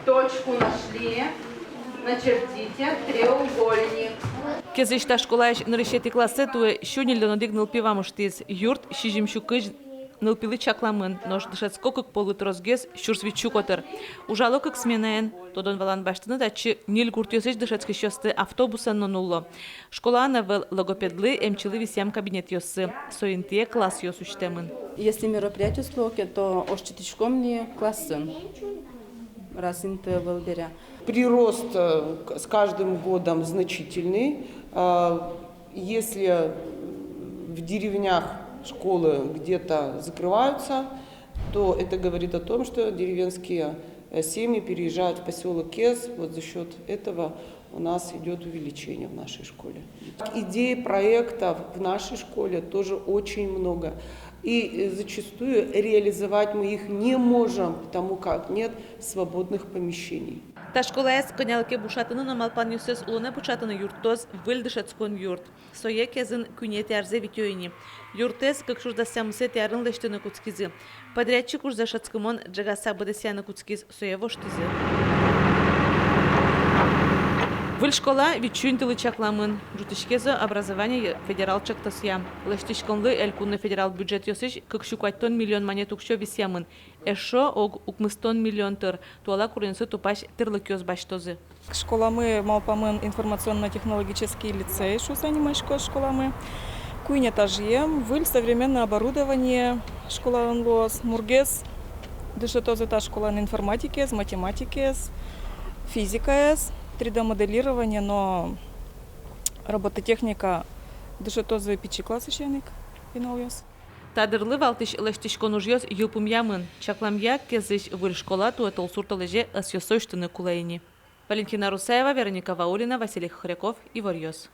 Точку нашли. Начертите треугольник. Кезишта школаеш нарышети классы туе щунил лонодик нылпивамуштиз юрт шижимщукыж нылпилы чакламын, нож дышецко как полыт розгез щурсвичукотер. Ужало как сменаен, тодон валан баштыны дачы нил гуртёсыч дышецки щосты автобусан нонуло. Школа навел логопедлы эмчилы висям кабинет ёсы, соинтие класс ёсучтемын. Если мероприятие слоки, то ощетичком ли классы. Раз интервал беря. Прирост с каждым годом значительный. Если в деревнях школы где-то закрываются, то это говорит о том, что деревенские семьи переезжают в поселок Кез. Вот за счет этого у нас идет увеличение в нашей школе. Идей, проектов в нашей школе тоже очень много. И зачастую реализовать мы их не можем, потому как нет свободных помещений. Та школа эс конялке бушатыны намалпан юсес улоне бушатыны юрттоз выльдышецкон юрт. Сое кезин күнет ярзе витёйни. Юртез как шурдасямысе тярын лештыны куцкизы. Подрядчик уждашецкымон джагаса бадасяны куцкиз сое воштизы. Выль школа вичунтылы чакламын. Жутышкезы образование федерал чактасья. Лештишконлы элькунны федерал бюджет ёсыш кыкшукайтон миллион монет укшо висямын. Эшо ог укмыстон миллион тыр. Туала куренсы тупаш тырлык ёз баштозы. Школамы малпамын информационно-технологический лицей, что занимаешь школамы. Куйня тажьем, выль современное оборудование, школа онлос, мургез, дышетозы та школа на информатике, математике, физика, 3D-моделирование, но робототехника, дышетозы печи классы щеник, финал-ёс. Тадырлы валтыш лештишкон ужьёз юлпум ямын. Чакламья кезыш выль школа туэтол сурталеже асьёсойштыны кулайни. Валентина Русаева, Вероника Ваулина, Василий Хохряков и Варьёс.